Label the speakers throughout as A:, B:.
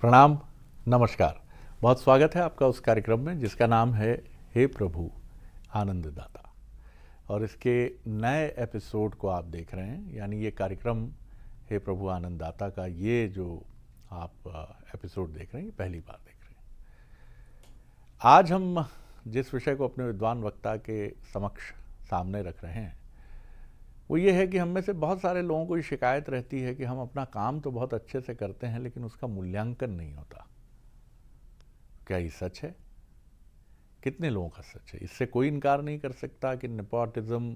A: प्रणाम, नमस्कार। बहुत स्वागत है आपका उस कार्यक्रम में जिसका नाम है हे प्रभु आनंददाता। और इसके नए एपिसोड को आप देख रहे हैं, यानी ये कार्यक्रम हे प्रभु आनंददाता का ये जो आप एपिसोड देख रहे हैं, ये पहली बार देख रहे हैं। आज हम जिस विषय को अपने विद्वान वक्ता के समक्ष सामने रख रहे हैं वो ये है कि हम में से बहुत सारे लोगों को ये शिकायत रहती है कि हम अपना काम तो बहुत अच्छे से करते हैं लेकिन उसका मूल्यांकन नहीं होता। क्या ये सच है? कितने लोगों का सच है? इससे कोई इनकार नहीं कर सकता कि नेपोटिज्म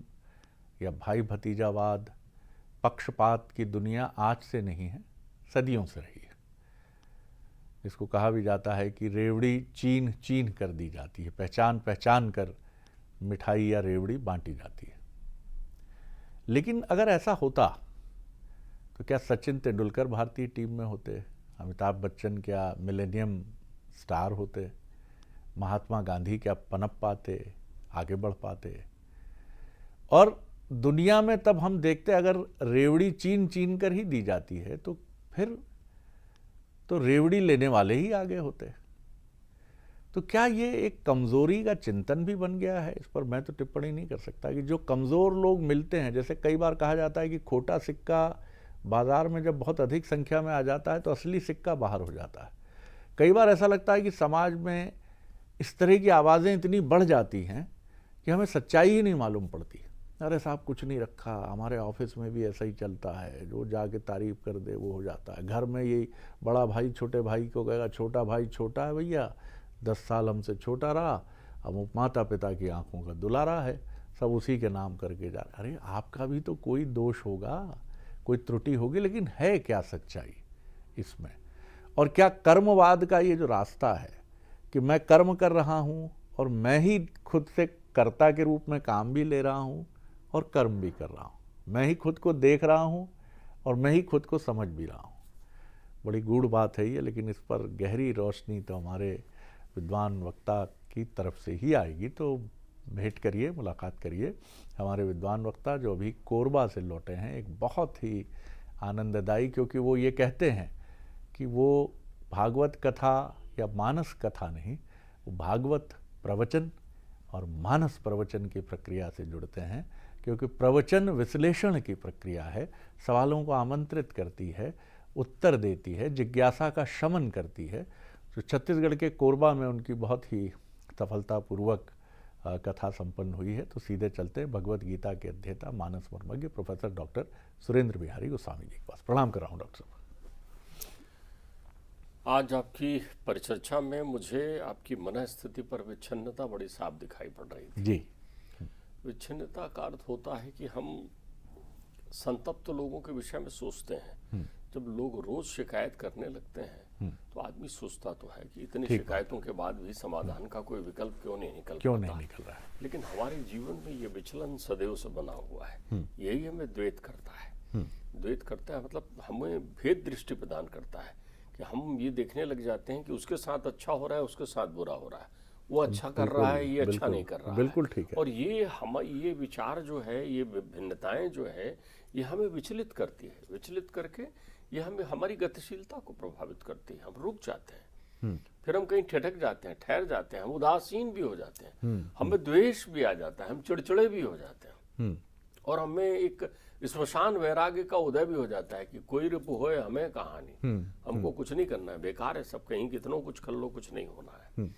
A: या भाई भतीजावाद, पक्षपात की दुनिया आज से नहीं है, सदियों से रही है। इसको कहा भी जाता है कि रेवड़ी चीन चीन कर दी जाती है, पहचान पहचान कर मिठाई या रेवड़ी बांटी जाती है। लेकिन अगर ऐसा होता तो क्या सचिन तेंदुलकर भारतीय टीम में होते? अमिताभ बच्चन क्या मिलेनियम स्टार होते? महात्मा गांधी क्या पनप पाते, आगे बढ़ पाते? और दुनिया में तब हम देखते अगर रेवड़ी चीन चीन कर ही दी जाती है तो फिर तो रेवड़ी लेने वाले ही आगे होते। तो क्या ये एक कमज़ोरी का चिंतन भी बन गया है? इस पर मैं तो टिप्पणी नहीं कर सकता कि जो कमज़ोर लोग मिलते हैं, जैसे कई बार कहा जाता है कि खोटा सिक्का बाज़ार में जब बहुत अधिक संख्या में आ जाता है तो असली सिक्का बाहर हो जाता है। कई बार ऐसा लगता है कि समाज में इस तरह की आवाज़ें इतनी बढ़ जाती हैं कि हमें सच्चाई ही नहीं मालूम पड़ती। अरे साहब कुछ नहीं रखा, हमारे ऑफिस में भी ऐसा ही चलता है, जो जाके तारीफ़ कर दे वो हो जाता है। घर में यही बड़ा भाई छोटे भाई को कहेगा छोटा भाई छोटा है भैया, 10 साल हमसे छोटा रहा, अब वो माता पिता की आंखों का दुलारा है, सब उसी के नाम करके जा रहे। अरे आपका भी तो कोई दोष होगा, कोई त्रुटि होगी, लेकिन है क्या सच्चाई इसमें? और क्या कर्मवाद का ये जो रास्ता है कि मैं कर्म कर रहा हूँ और मैं ही खुद से कर्ता के रूप में काम भी ले रहा हूँ और कर्म भी कर रहा हूँ, मैं ही खुद को देख रहा हूँ और मैं ही खुद को समझ भी रहा हूँ। बड़ी गूढ़ बात है ये, लेकिन इस पर गहरी रोशनी तो हमारे विद्वान वक्ता की तरफ से ही आएगी। तो भेंट करिए, मुलाकात करिए। हमारे विद्वान वक्ता जो अभी कोरबा से लौटे हैं, एक बहुत ही आनंददायी, क्योंकि वो ये कहते हैं कि वो भागवत कथा या मानस कथा नहीं, वो भागवत प्रवचन और मानस प्रवचन की प्रक्रिया से जुड़ते हैं, क्योंकि प्रवचन विश्लेषण की प्रक्रिया है, सवालों को आमंत्रित करती है, उत्तर देती है, जिज्ञासा का शमन करती है। तो छत्तीसगढ़ के कोरबा में उनकी बहुत ही सफलतापूर्वक कथा संपन्न हुई है। तो सीधे चलते हैं भगवत गीता के अध्येता मानस मर्मज्ञ प्रोफेसर डॉक्टर सुरेंद्र बिहारी गोस्वामी जी के पास। प्रणाम कर रहा हूँ डॉक्टर साहब।
B: आज आपकी परिचर्चा में मुझे आपकी मन स्थिति पर विच्छिन्नता बड़ी साफ दिखाई पड़ रही थी
A: जी।
B: विच्छिन्नता का अर्थ होता है कि हम संतप्त लोगों के विषय में सोचते हैं। जब लोग रोज शिकायत करने लगते हैं तो आदमी सोचता तो है कि इतनी शिकायतों के बाद भी समाधान का कोई विकल्प क्यों नहीं निकल रहा है। लेकिन हमारे जीवन में ये विचलन सदैव से बना हुआ है। यही हमें द्वैत करता है। द्वैत करता है मतलब हमें भेद दृष्टि प्रदान करता है कि हम ये देखने लग जाते हैं कि उसके साथ अच्छा हो रहा है, उसके साथ बुरा हो रहा है, वो अच्छा कर रहा है, ये अच्छा नहीं कर रहा है।
A: बिल्कुल ठीक है।
B: और ये विचार जो है, ये भिन्नताएं जो है, ये हमें विचलित करती है। विचलित करके ये हमें हमारी गतिशीलता को प्रभावित करती है। हम रुक जाते हैं, फिर हम कहीं ठिठक जाते हैं, ठहर जाते हैं, हम उदासीन भी हो जाते हैं, हमें द्वेष भी आ जाता है, हम चिड़चिड़े भी हो जाते हैं, और हमें एक स्मशान वैराग्य का उदय भी हो जाता है कि कोई रिपु होए हमें कहानी, हमको कुछ नहीं करना है, बेकार है सब, कहीं कितनों कुछ कर लो, कुछ नहीं होना है।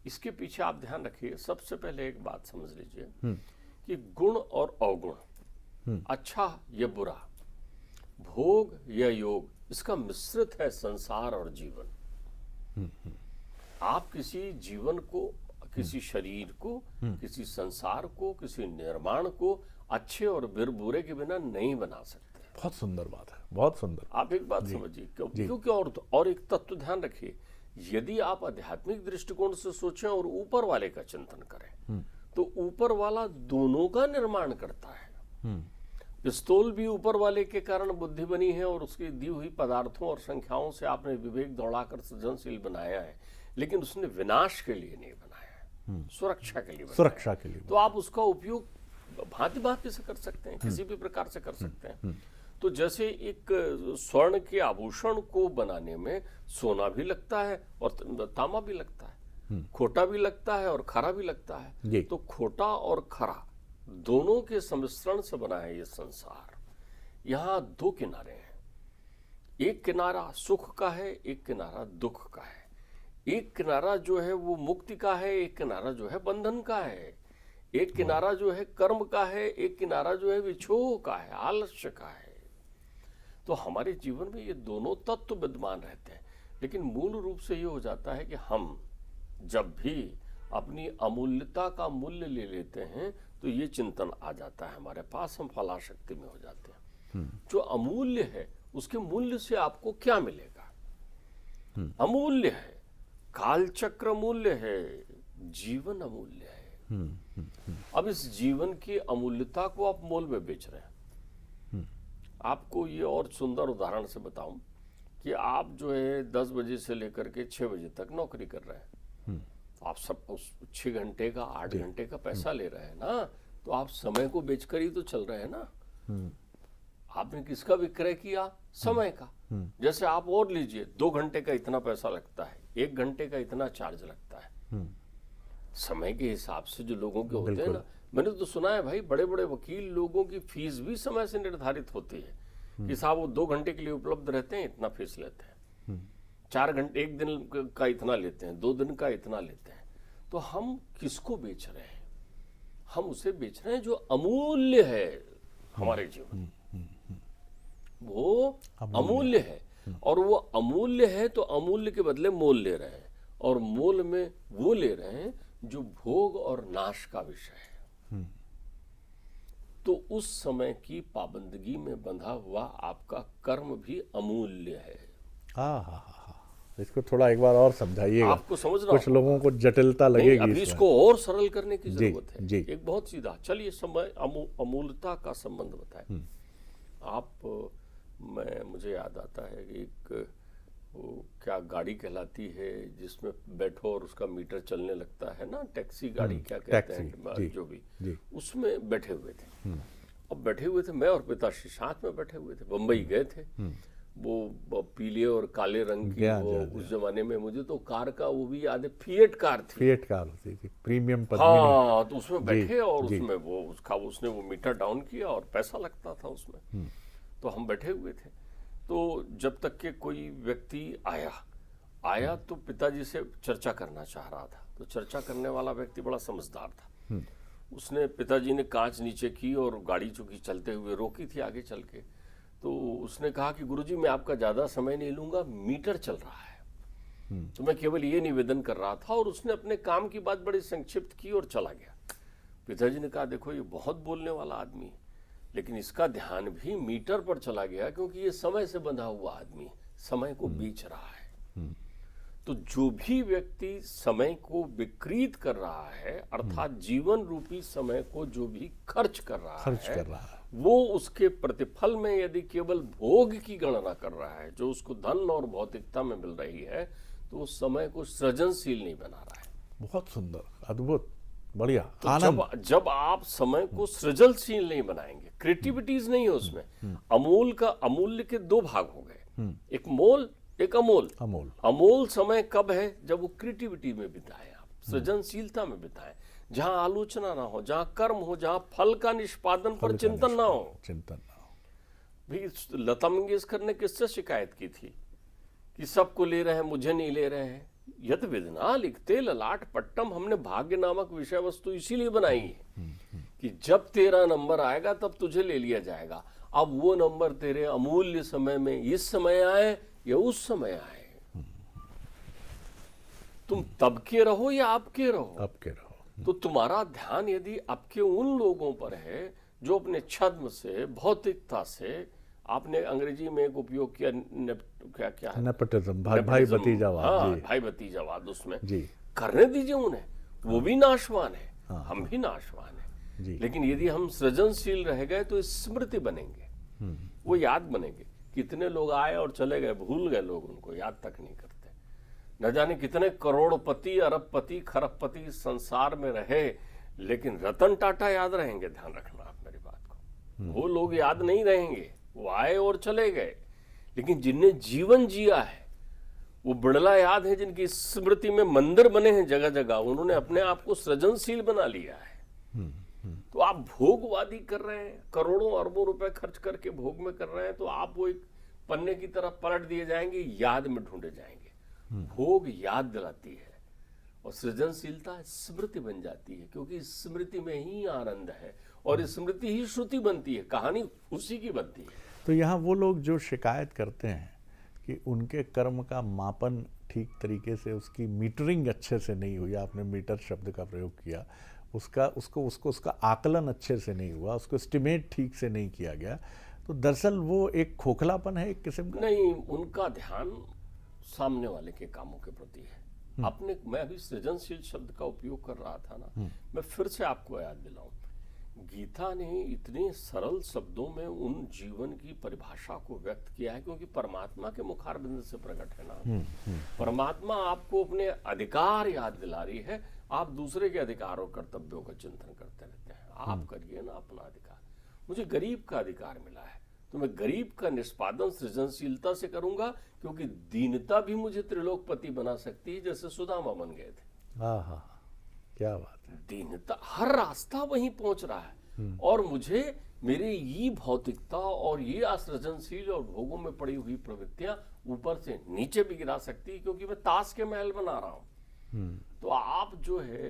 B: इसके पीछे आप ध्यान रखिए, सबसे पहले एक बात समझ लीजिए कि गुण और अवगुण, अच्छा या बुरा, भोग या योग, इसका मिश्रित है संसार और जीवन। आप किसी जीवन को, किसी शरीर को, किसी संसार को, किसी निर्माण को अच्छे और बुरे के बिना नहीं बना सकते।
A: बहुत सुंदर बात है, बहुत सुंदर।
B: आप एक बात समझिए, क्योंकि और एक तत्व ध्यान रखिए, यदि आप आध्यात्मिक दृष्टिकोण से सोचें और ऊपर वाले का चिंतन करें तो ऊपर वाला दोनों का निर्माण करता है। पिस्तौल भी ऊपर वाले के कारण बुद्धि बनी है और उसकी दी हुई पदार्थों और संख्याओं से आपने विवेक दौड़ाकर सृजनशील बनाया है, लेकिन उसने विनाश के लिए नहीं बनाया है, सुरक्षा के लिए बनाया।
A: सुरक्षा के लिए।
B: तो आप उसका उपयोग भांति भांति से कर सकते हैं, किसी भी प्रकार से कर सकते हैं। तो जैसे एक स्वर्ण के आभूषण को बनाने में सोना भी लगता है और तांबा भी लगता है, खोटा भी लगता है और खरा भी लगता है। तो खोटा और खरा दोनों के सम्मिश्रण से बना है ये संसार। यहाँ दो किनारे हैं, एक किनारा सुख का है, एक किनारा दुख का है। एक किनारा जो है वो मुक्ति का है, एक किनारा जो है बंधन का है। एक किनारा जो है कर्म का है, एक किनारा जो है विक्षोभ का है, आलस्य का है। तो हमारे जीवन में ये दोनों तत्व विद्यमान रहते हैं, लेकिन मूल रूप से ये हो जाता है कि हम जब भी अपनी अमूल्यता का मूल्य ले लेते हैं तो ये चिंतन आ जाता है हमारे पास, हम फलाशक्ति में हो जाते हैं। जो अमूल्य है उसके मूल्य से आपको क्या मिलेगा? अमूल्य है, कालचक्र मूल्य है, जीवन अमूल्य है। अब इस जीवन की अमूल्यता को आप मोल में बेच रहे हैं। आपको ये और सुंदर उदाहरण से बताऊं कि आप जो है 10 बजे से लेकर के 6 बजे तक नौकरी कर रहे हैं। आप सब उस 6 घंटे का 8 घंटे का पैसा ले रहे हैं ना, तो आप समय को बेचकर ही तो चल रहे हैं ना। आपने किसका विक्रय किया? समय का। जैसे आप और लीजिए, 2 घंटे का इतना पैसा लगता है, 1 घंटे का इतना चार्ज लगता है। समय के हिसाब से जो लोगों के होते हैं ना, मैंने तो सुना है भाई, बड़े बड़े वकील लोगों की फीस भी समय से निर्धारित होती है कि साहब वो 2 घंटे के लिए उपलब्ध रहते हैं, इतना फीस लेते हैं। 4 घंटे, 1 दिन का इतना लेते हैं, 2 दिन का इतना लेते हैं। तो हम किसको बेच रहे हैं? हम उसे बेच रहे हैं जो अमूल्य है हमारे जीवन, वो अमूल्य है। और वो अमूल्य है तो अमूल्य के बदले मोल ले रहे हैं, और मोल में वो ले रहे हैं जो भोग और नाश का विषय है। तो उस समय की पाबंदगी में बंधा हुआ आपका कर्म भी अमूल्य है।
A: इसको थोड़ा एक बार और समझाइएगा,
B: आपको समझना,
A: कुछ लोगों को जटिलता लगेगी।
B: अभी इसको और सरल करने की जरूरत है।
A: जी।
B: एक बहुत सीधा, चलिए समय अमूल्यता का संबंध बताएं आप। मुझे याद आता है कि एक वो क्या गाड़ी कहलाती है जिसमें बैठो और उसका मीटर चलने लगता है ना, टैक्सी गाड़ी क्या कहते हैं, जो भी, उसमें बैठे हुए थे। अब बैठे हुए थे, मैं और पिताश्री साथ में बैठे हुए थे, बम्बई गए थे। वो पीले और काले रंग की वो उस जमाने में, मुझे तो कार का वो भी याद है, फिएट कार थी।
A: फिएट कार होती थी, प्रीमियम
B: पद्मिनी। हाँ, तो उसमें बैठे और उसमें वो उसने वो मीटर डाउन किया और पैसा लगता था उसमें। तो हम बैठे हुए थे, तो जब तक के कोई व्यक्ति आया तो पिताजी से चर्चा करना चाह रहा था। तो चर्चा करने वाला व्यक्ति बड़ा समझदार था। उसने, पिताजी ने कांच नीचे की और गाड़ी चूंकि चलते हुए रोकी थी आगे चल के, तो उसने कहा कि गुरुजी मैं आपका ज़्यादा समय नहीं लूँगा, मीटर चल रहा है, तो मैं केवल ये निवेदन कर रहा था। और उसने अपने काम की बात बड़ी संक्षिप्त की और चला गया। पिताजी ने कहा देखो ये बहुत बोलने वाला आदमी है, लेकिन इसका ध्यान भी मीटर पर चला गया, क्योंकि ये समय से बंधा हुआ आदमी है, समय को बेच रहा है। तो जो भी व्यक्ति समय को विकृत कर रहा है, अर्थात जीवन रूपी समय को जो भी खर्च कर रहा है, वो उसके प्रतिफल में यदि केवल भोग की गणना कर रहा है, जो उसको धन और भौतिकता में मिल रही है, तो उस समय को सृजनशील नहीं बना रहा है।
A: बहुत सुंदर, अद्भुत, बढ़िया।
B: तो जब आप समय को सृजनशील नहीं बनाएंगे, क्रिएटिविटीज नहीं है उसमें, अमूल्य के 2 भाग हो गए, एक मोल, एक अमोल। अमोल समय कब है? जब वो क्रिएटिविटी में बिताए, आप सृजनशीलता में बिताए, जहां आलोचना ना हो, जहां कर्म हो, जहां फल का निष्पादन पर चिंतन ना हो। भी लता मंगेशकर ने किससे शिकायत की थी कि सबको ले रहे हैं, मुझे नहीं ले रहे हैं। यद विधना लिखते ललाट पट्टम, हमने भाग्य नामक विषय वस्तु इसीलिए बनाई है कि जब तेरा नंबर आएगा तब तुझे ले लिया जाएगा। अब वो नंबर तेरे अमूल्य समय में इस समय आए या उस समय आए, तुम तब के रहो या आपके रहो। तो तुम्हारा ध्यान यदि आपके उन लोगों पर है जो अपने छद्म से, भौतिकता से, आपने अंग्रेजी में एक उपयोग किया, क्या है,
A: नेपोटिज्म, भाई भतीजावाद।
B: हाँ, भाई भतीजावाद, उसमें करने दीजिए उन्हें, वो भी नाशवान है, हम भी नाशवान है। लेकिन यदि हम सृजनशील रह गए तो स्मृति बनेंगे, वो याद बनेंगे। कितने लोग आए और चले गए, भूल गए लोग, उनको याद तक नहीं करते। न जाने कितने करोड़पति, अरबपति, खरबपति संसार में रहे, लेकिन रतन टाटा याद रहेंगे। ध्यान रखना आप मेरी बात को, वो लोग याद नहीं रहेंगे, वो आए और चले गए, लेकिन जिनने जीवन जिया है वो बिड़ला याद है, जिनकी स्मृति में मंदिर बने हैं जगह जगह, उन्होंने अपने आप को सृजनशील बना लिया है। तो आप भोगवादी कर रहे हैं, करोड़ों अरबों रुपए खर्च करके भोग में कर रहे हैं, तो आप वो एक पन्ने की तरफ पलट दिए जाएंगे, याद में ढूंढे जाएंगे। भोग याद दिलाती है और सृजनशीलता स्मृति बन जाती है, क्योंकि स्मृति में ही आनंद है और स्मृति ही श्रुति बनती है, कहानी उसी की बनती है।
A: तो यहाँ वो लोग जो शिकायत करते हैं कि उनके कर्म का मापन ठीक तरीके से, उसकी मीटरिंग अच्छे से नहीं हुई, आपने मीटर शब्द का प्रयोग किया, उसका आकलन अच्छे से नहीं हुआ, उसको एस्टिमेट ठीक से नहीं किया गया, तो दरअसल वो एक खोखलापन है एक किस्म का।
B: नहीं, उनका ध्यान सामने वाले के कामों के प्रति है। अपने, मैं अभी सृजनशील शब्द का उपयोग कर रहा था ना, मैं फिर से आपको याद दिलाऊं, गीता ने इतने सरल शब्दों में उन जीवन की परिभाषा को व्यक्त किया है, क्योंकि परमात्मा के मुखारबिंद से प्रकट है ना। परमात्मा आपको अपने अधिकार याद दिला रही है, आप दूसरे के अधिकार और कर्तव्यों का चिंतन करते रहते हैं। आप करिए ना अपना अधिकार। मुझे गरीब का अधिकार मिला है, तो मैं गरीब का निष्पादन सृजनशीलता से करूंगा, क्योंकि दीनता भी मुझे त्रिलोकपति बना सकती है, जैसे सुदामा बन गए थे।
A: हाँ, क्या बात है।
B: दीनता, हर रास्ता वहीं पहुंच रहा है, और मुझे मेरे ये भौतिकता और ये असृजनशील और भोगों में पड़ी हुई प्रवृत्तियां ऊपर से नीचे भी गिरा सकती है, क्योंकि मैं ताश के महल बना रहा हूं। तो आप जो है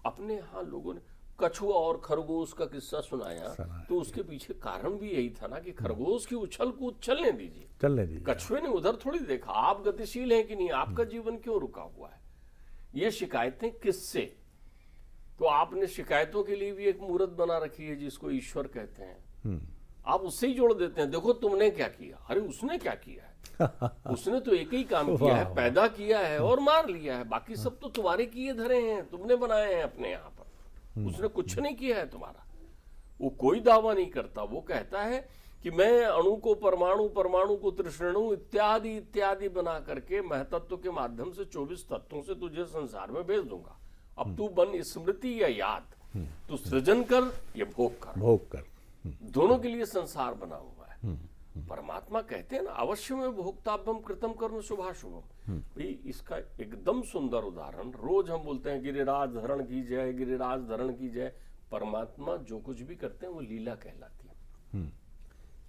B: अपने यहाँ, लोगों ने कछुआ और खरगोश का किस्सा सुनाया, तो उसके पीछे कारण भी यही था ना कि खरगोश की उछल कूद चलने दीजिए, कछुए ने उधर थोड़ी देखा आप गतिशील हैं कि नहीं, आपका जीवन क्यों रुका हुआ है। ये शिकायतें किससे? तो आपने शिकायतों के लिए भी एक मूर्त बना रखी है जिसको ईश्वर कहते हैं। आप उससे ही जोड़ देते हैं, देखो तुमने क्या किया। अरे उसने क्या किया है? उसने तो एक ही काम किया है, पैदा किया है और मार लिया है, बाकी सब तो तुम्हारे किए धरे हैं, तुमने बनाए हैं अपने यहाँ पर। उसने कुछ नहीं किया है तुम्हारा। वो कोई दावा नहीं करता, वो कहता है कि मैं अणु को परमाणु, परमाणु को त्रिश्रेणु इत्यादि इत्यादि बना करके महतत्व के माध्यम से 24 तत्वों से तुझे संसार में भेज दूंगा। अब तू बन स्मृति या याद, तू सृजन कर या भोग कर, दोनों के लिए संसार बना हुआ है। परमात्मा कहते हैं ना, अवश्य में भोक्ताभ्यम कृतम कर्म शुभाशुभम। भाई इसका एकदम सुंदर उदाहरण, रोज हम बोलते हैं गिरिराज धरण की जय, गिरिराज धरण की जय। परमात्मा जो कुछ भी करते हैं वो लीला कहलाती है।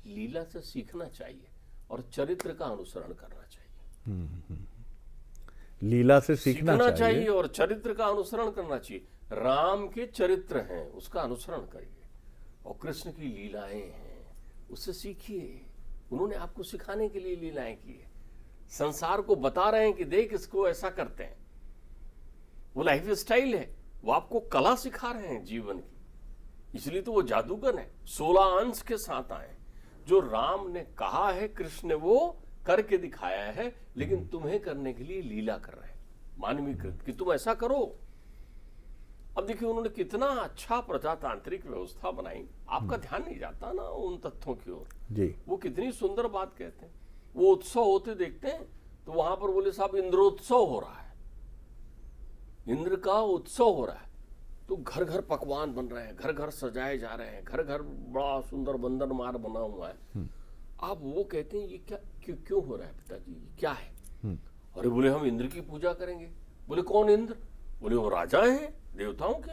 B: लीला से सीखना चाहिए और चरित्र का अनुसरण करना चाहिए।
A: लीला से सीखना चाहिए
B: और चरित्र का अनुसरण करना चाहिए। राम के चरित्र हैं, उसका अनुसरण करिए, और कृष्ण की लीलाएं हैं, उससे सीखिए। उन्होंने आपको सिखाने के लिए लीलाएं की है, संसार को बता रहे हैं कि देख इसको ऐसा करते हैं। वो लाइफ स्टाइल है, वो आपको कला सिखा रहे हैं जीवन की, इसलिए तो वो जादूगर है। 16 अंश के साथ आए, जो राम ने कहा है कृष्ण ने वो करके दिखाया है, लेकिन तुम्हें करने के लिए लीला कर रहे हैं, मानवीकृत कि तुम ऐसा करो। अब देखिए उन्होंने कितना अच्छा प्रजातांत्रिक व्यवस्था बनाई, आपका ध्यान नहीं जाता ना उन तथ्यों की ओर जी। वो कितनी सुंदर बात कहते हैं। वो उत्सव होते देखते हैं तो वहां पर बोले साहब इंद्रोत्सव हो रहा है, इंद्र का उत्सव हो रहा है, तो घर घर पकवान बन रहे हैं, घर घर सजाए जा रहे हैं, घर घर बड़ा सुंदर बंदर मार बना हुआ है। आप वो कहते हैं ये क्या क्यों हो रहा है पिताजी, ये क्या है? अरे बोले हम इंद्र की पूजा करेंगे। बोले कौन इंद्र? बोले वो राजा हैं देवताओं के।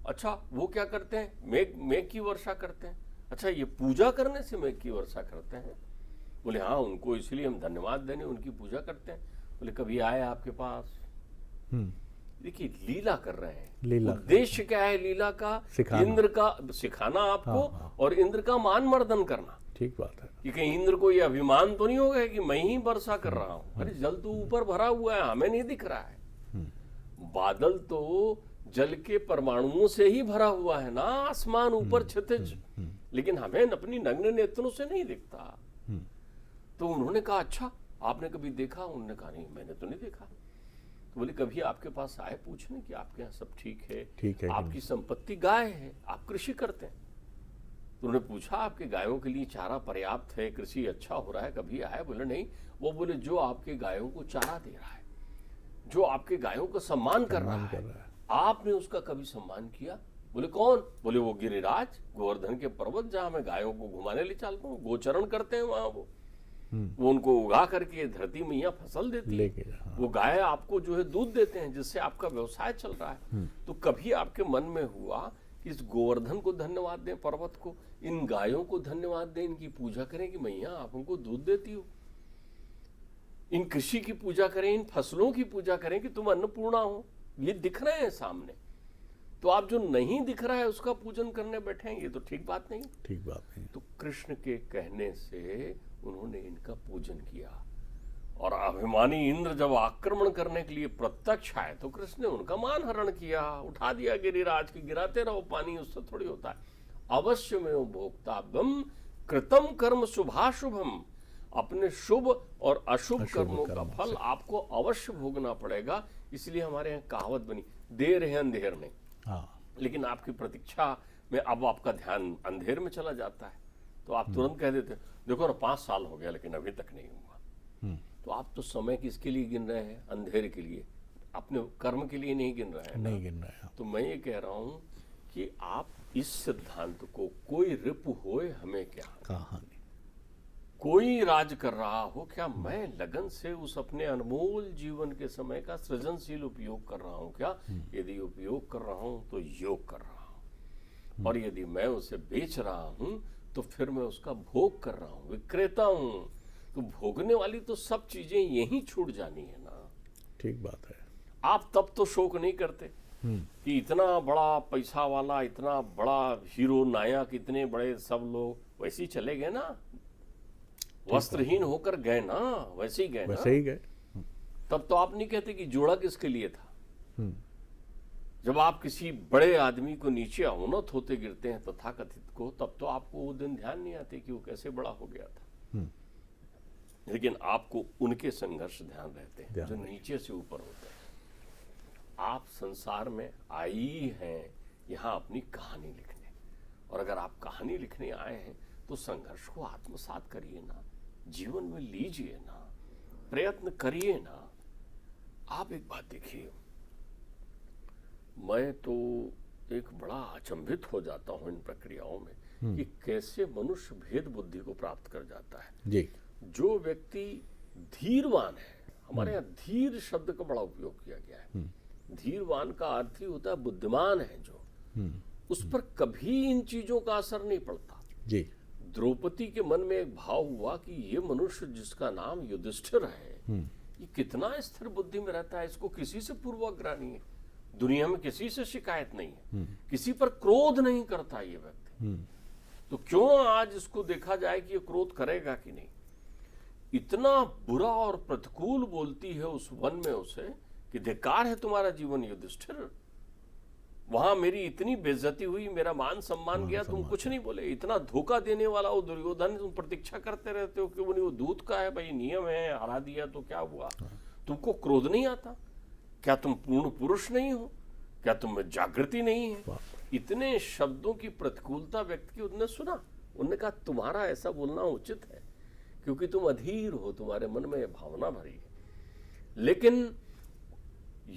B: अच्छा वो क्या करते हैं? मेघ की वर्षा करते हैं। अच्छा ये पूजा करने से मेघ की वर्षा करते हैं? बोले हाँ, उनको इसलिए हम धन्यवाद देने उनकी पूजा करते हैं। बोले कभी आए आपके पास? देखिए लीला कर रहे हैं। उद्देश्य क्या है लीला का? इंद्र का सिखाना आपको, और इंद्र का मान मर्दन करना।
A: ठीक बात है
B: कि कहीं इंद्र को ये अभिमान तो नहीं होगा कि मैं ही वर्षा कर रहा हूं। अरे जल तो ऊपर भरा हुआ है, हमें नहीं दिख रहा है। बादल तो जल के परमाणुओं से ही भरा हुआ है ना, आसमान ऊपर क्षितिज, लेकिन हमें अपनी नग्न नेत्रों से नहीं दिखता। तो उन्होंने कहा अच्छा आपने कभी देखा? उन्होंने कहा नहीं मैंने तो नहीं देखा। तो बोले कभी आपके पास आए पूछने कि आपके यहाँ सब ठीक है, आपकी संपत्ति गाय है, आप कृषि करते हैं? तो उन्होंने पूछा आपके गायों के लिए चारा पर्याप्त है, कृषि अच्छा हो रहा है, कभी आया? बोले नहीं। वो बोले जो आपके गायों को चारा दे रहा है, जो आपके गायों का सम्मान कर रहा है, आपने उसका कभी सम्मान किया? बोले कौन? बोले वो गिरिराज, गोवर्धन के पर्वत, जहां मैं गायों को घुमाने ले चलता हूँ, गोचरण करते हैं वहां वो उनको उगा करके धरती मैया फसल देती है।
A: लेके हाँ।
B: वो गाय आपको जो है दूध देते हैं, जिससे आपका व्यवसाय चल रहा है। तो कभी आपके मन में हुआ कि इस गोवर्धन को धन्यवाद दें, पर्वत को, इन गायों को धन्यवाद दें, इनकी पूजा करें कि मैया आप हमको दूध देती हो, इन कृषि की पूजा करें, इन फसलों की पूजा करें कि तुम अन्नपूर्णा हो? ये दिख रहे हैं सामने, तो आप जो नहीं दिख रहा है उसका पूजन करने बैठे हैं, ये तो ठीक बात नहीं।
A: ठीक बात नहीं।
B: तो कृष्ण के कहने से उन्होंने इनका पूजन किया, और अभिमानी इंद्र जब आक्रमण करने के लिए प्रत्यक्ष आए तो कृष्ण ने उनका मान हरण किया, उठा दिया गिरिराज की, गिराते रहो पानी, उससे थोड़ी होता है। अवश्य में भोक्तव्यम कृतम कर्म शुभाशुभम, अपने शुभ और अशुभ कर्मों का फल आपको अवश्य भोगना पड़ेगा। इसलिए हमारे यहाँ कहावत बनी, देर है अंधेर नहीं।
A: हाँ।
B: लेकिन आपकी प्रतीक्षा में अब आपका ध्यान अंधेर में चला जाता है, तो आप तुरंत कह देते देखो ना 5 साल हो गया लेकिन अभी तक नहीं हुआ। तो आप तो समय किसके लिए गिन रहे हैं? अंधेर के लिए, अपने कर्म के लिए नहीं गिन रहे हैं।
A: नहीं गिन रहे हैं।
B: तो मैं ये कह रहा हूं कि आप इस सिद्धांत को, कोई रिपु होए हमें क्या,
A: कहानी
B: कोई राज कर रहा हो क्या, मैं लगन से उस अपने अनमोल जीवन के समय का सृजनशील उपयोग कर रहा हूं क्या? यदि उपयोग कर रहा हूं तो योग कर रहा हूं, और यदि मैं उसे बेच रहा हूं तो फिर मैं उसका भोग कर रहा हूं, विक्रेता हूं। तो भोगने वाली तो सब चीजें यहीं छूट जानी है ना।
A: ठीक बात है।
B: आप तब तो शोक नहीं करते कि इतना बड़ा पैसा वाला, इतना बड़ा हीरो नायक, इतने बड़े सब लोग वैसे ही चले गए ना, वस्त्रहीन होकर गए ना, वैसे ही गए ना,
A: वैसे ही गए।
B: तब तो आप नहीं कहते कि जोड़ा किसके लिए था। जब आप किसी बड़े आदमी को नीचे अवनत होते गिरते हैं तथाकथित को, तब तो आपको वो दिन ध्यान नहीं आते कि वो कैसे बड़ा हो गया था। लेकिन आपको उनके संघर्ष ध्यान रहते हैं जो नीचे से ऊपर होते हैं। आप संसार में आई हैं यहाँ अपनी कहानी लिखने, और अगर आप कहानी लिखने आए हैं तो संघर्ष को आत्मसात करिए ना, जीवन में लीजिए ना, प्रयत्न करिए ना। आप एक बात देखिए, मैं तो एक बड़ा अचंभित हो जाता हूं इन प्रक्रियाओं में कि कैसे मनुष्य भेद बुद्धि को प्राप्त कर जाता है।
A: जी।
B: जो व्यक्ति धीरवान है, हमारे यहाँ धीर शब्द का बड़ा उपयोग किया गया है। धीरवान का अर्थ ही होता है बुद्धिमान है, जो उस पर कभी इन चीजों का असर नहीं पड़ता।
A: जी।
B: द्रौपदी के मन में एक भाव हुआ कि ये मनुष्य जिसका नाम युधिष्ठिर है, ये कितना स्थिर बुद्धि में रहता है, इसको किसी से पूर्वाग्रह नहीं है, दुनिया में किसी से शिकायत नहीं है, किसी पर क्रोध नहीं करता ये व्यक्ति, तो क्यों आज इसको देखा जाए कि ये क्रोध करेगा कि नहीं। इतना बुरा और प्रतिकूल बोलती है उस वन में उसे कि धिक्कार है तुम्हारा जीवन युधिष्ठिर, वहां मेरी इतनी बेइज्जती हुई, मेरा मान सम्मान गया, तुम कुछ नहीं बोले। इतना धोखा देने वाला वो दुर्योधन, तुम प्रतीक्षा करते रहते हो कि वो दूत का है, भाई नियम है, हरा दिया तो क्या हुआ, तुमको क्रोध नहीं आता क्या? तुम पूर्ण पुरुष नहीं हो क्या? तुम में जागृति नहीं है? इतने शब्दों की प्रतिकूलता व्यक्ति की उन्होंने सुना, उन्होंने कहा तुम्हारा ऐसा बोलना उचित है क्योंकि तुम अधीर हो, तुम्हारे मन में यह भावना भरी है। लेकिन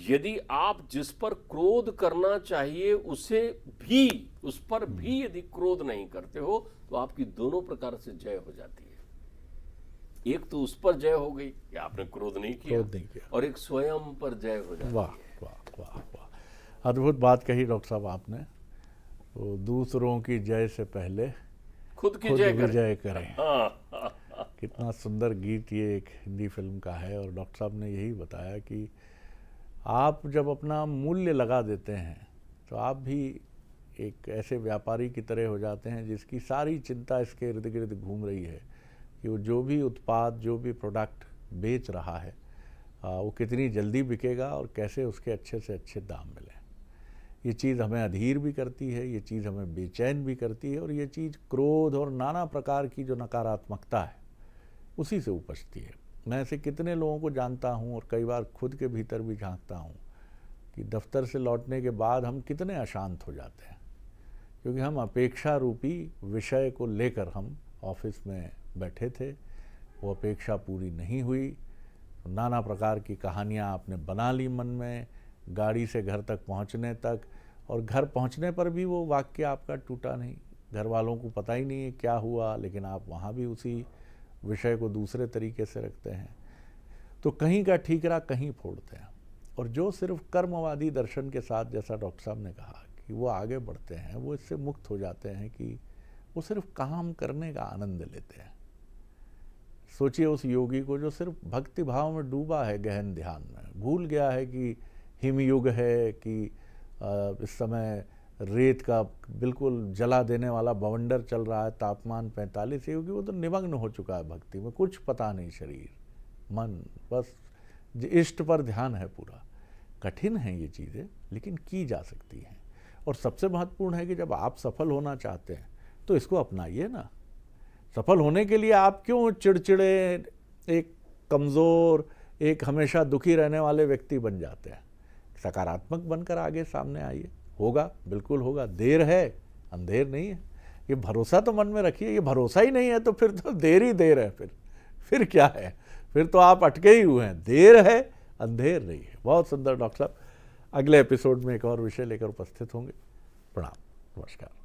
B: यदि आप जिस पर क्रोध करना चाहिए उस पर भी यदि क्रोध नहीं करते हो तो आपकी दोनों प्रकार से जय हो जाती है। एक तो उस पर जय हो गई कि आपने क्रोध नहीं किया, और एक स्वयं पर जय हो जाती है।
A: वाह वाह वाह वाह, अद्भुत बात कही डॉक्टर साहब आपने। तो दूसरों की जय से पहले
B: खुद की जय
A: करें। कितना सुंदर गीत ये एक हिंदी फिल्म का है, और डॉक्टर साहब ने यही बताया कि आप जब अपना मूल्य लगा देते हैं तो आप भी एक ऐसे व्यापारी की तरह हो जाते हैं जिसकी सारी चिंता इसके इर्द गिर्द घूम रही है कि वो जो भी उत्पाद, जो भी प्रोडक्ट बेच रहा है वो कितनी जल्दी बिकेगा और कैसे उसके अच्छे से अच्छे दाम मिले। ये चीज़ हमें अधीर भी करती है, ये चीज़ हमें बेचैन भी करती है, और ये चीज़ क्रोध और नाना प्रकार की जो नकारात्मकता है उसी से उपजती है। मैं ऐसे कितने लोगों को जानता हूँ और कई बार खुद के भीतर भी झांकता हूँ कि दफ्तर से लौटने के बाद हम कितने अशांत हो जाते हैं, क्योंकि हम अपेक्षा रूपी विषय को लेकर हम ऑफिस में बैठे थे, वो अपेक्षा पूरी नहीं हुई, नाना प्रकार की कहानियाँ आपने बना ली मन में, गाड़ी से घर तक पहुँचने तक, और घर पहुंचने पर भी वो वाक्य आपका टूटा नहीं, घर वालों को पता ही नहीं है क्या हुआ, लेकिन आप वहाँ भी उसी विषय को दूसरे तरीके से रखते हैं। तो कहीं का ठीकरा कहीं फोड़ते हैं। और जो सिर्फ कर्मवादी दर्शन के साथ, जैसा डॉक्टर साहब ने कहा कि वो आगे बढ़ते हैं, वो इससे मुक्त हो जाते हैं कि वो सिर्फ काम करने का आनंद लेते हैं। सोचिए उस योगी को जो सिर्फ भक्ति भाव में डूबा है, गहन ध्यान में, भूल गया है कि हिमयुग है, कि इस समय रेत का बिल्कुल जला देने वाला बवंडर चल रहा है, तापमान 45, क्योंकि वो तो निमग्न हो चुका है भक्ति में, कुछ पता नहीं, शरीर मन बस इष्ट पर ध्यान है पूरा। कठिन है ये चीज़ें, लेकिन की जा सकती हैं। और सबसे महत्वपूर्ण है कि जब आप सफल होना चाहते हैं तो इसको अपनाइए ना। सफल होने के लिए आप क्यों चिड़चिड़े, एक कमज़ोर, एक हमेशा दुखी रहने वाले व्यक्ति बन जाते हैं? सकारात्मक बनकर आगे सामने आइए, होगा, बिल्कुल होगा। देर है, अंधेर नहीं है। ये भरोसा तो मन में रखिए। ये भरोसा ही नहीं है तो फिर तो देर ही देर है। फिर क्या है? फिर तो आप अटके ही हुए हैं। देर है, अंधेर नहीं है। बहुत सुंदर डॉक्टर साहब। अगले एपिसोड में एक और विषय लेकर उपस्थित होंगे। प्रणाम, नमस्कार।